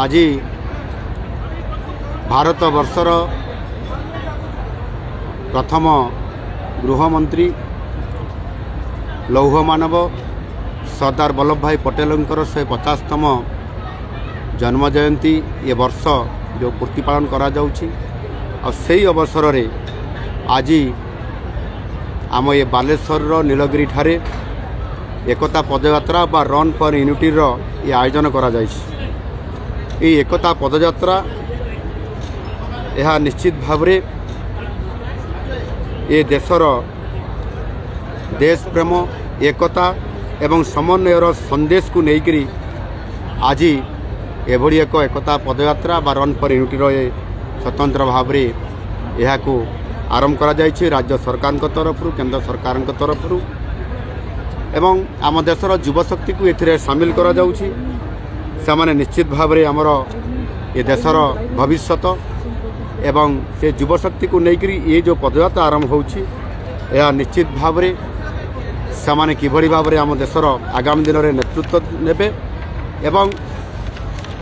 आज भारत वर्षर प्रथम गृहमंत्री लौह मानव सरदार वल्लभ भाई पटेलंकर 150तम जन्म जयंती ये वर्ष जो पूर्ति पालन करा जाउछि और सही अवसर रे आज आम ये बालेश्वर नीलगिरी ठारे एकता पदयात्रा बा रन फॉर यूनिटी रो ये आयोजन करा जाइछि। ये एकता पदयात्रा यह निश्चित भाव रे ये देशर देश प्रेम एकता एवं समन्वयर संदेश को लेकर आज एभली एक एकता पदयात्रा बा रन फॉर यूनिटी रो स्वतंत्र भाव रे यह को आरंभ करा जाइछि राज्य सरकार तरफ केंद्र सरकार तरफ एवं आम देशर युवशक्ति को एथिरे शामिल करा जाउछि। से माने निश्चित भाव रे हमर ये देशर भविष्यत एवं से युवशक्ति को लेकर ये जो पदयात्रा आरंभ होछि यह निश्चित भाव रे से माने किभली भाव रे आम देशर आगामी दिन में नेतृत्व नेबे एवं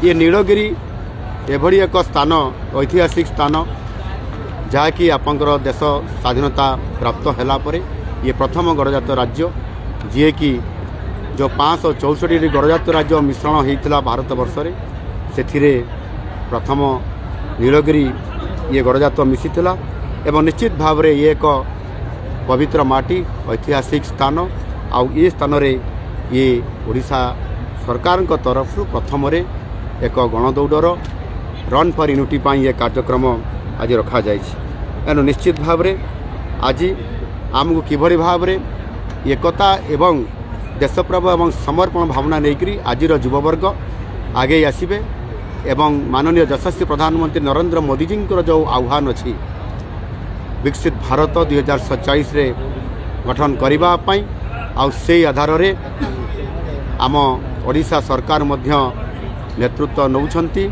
ये नीलगिरी एभली एक स्थान ऐतिहासिक स्थान जहाँकि आपंकर देश स्वाधीनता प्राप्त हैला परे ये प्रथम गणजात राज्य जी कि जो 564 गणजात राज्य मिश्रण होता भारत वर्ष से प्रथम नीलगिरी ये गणजात मिशीला एवं निश्चित भाव रे ये एक पवित्र माटी ऐतिहासिक स्थान आउ ये स्थान रे ये ओडिशा सरकार तरफ प्रथम रे एक गणदौड़र रन फॉर यूनिटी ये कार्यक्रम आज रखा जाइछि। एनु निश्चित भाव रे आज आमको किभली भाव रे एकता एवं देशप्रेम एवं समर्पण भावना लेकर आज युववर्ग आगे आसबे एवं माननीय यशस्वी प्रधानमंत्री नरेंद्र मोदी जी जो आह्वान अच्छी विकसित भारत 2047 रे गठन करने से आधार रे आम ओडिशा सरकार मध्य नेतृत्व नौछंती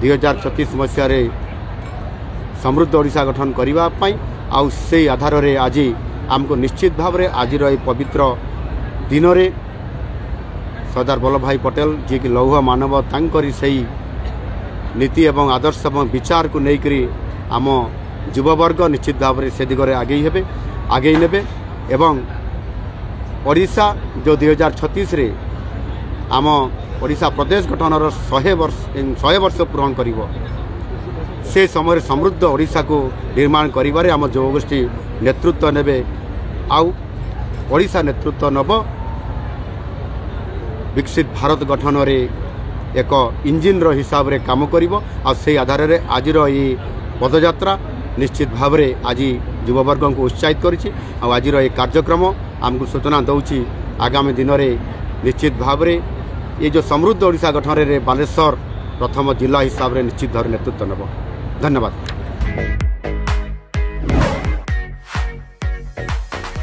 2036 मसीह समृद्ध ओडिशा गठन करने से आधार रे आज आमको निश्चित भाव में आज पवित्र दिन रे सरदार वल्लभ भाई पटेल जी की लौह मानव तांकरी सही नीति एवं आदर्श एवं विचार को लेकर आम युववर्ग निश्चित भाव में से दिगरे आगे नेबे एवं ओडिशा जो 2036 रे आम ओडिशा प्रदेश गठनर 100 वर्ष पूरण करिवो से समय समृद्ध ओडिशा को निर्माण करिबारे आम युवगोष्ठी नेतृत्व नेबे आउ ओडिशा नेतृत्व नब विकसित भारत गठन रे एक इंजिन रो हिसाब रे काम करिवो आ से आधार रे आज ये पदयात्रा निश्चित भाव रे आज युववर्ग को उत्साहित करिछि। आज ये कार्यक्रम आमको सूचना दउछि आगामी दिन रे निश्चित भाव रे ये जो समृद्ध ओडिशा गठन रे बालेश्वर प्रथम जिला हिसाब रे निश्चित भाव नेतृत्व नब। धन्यवाद।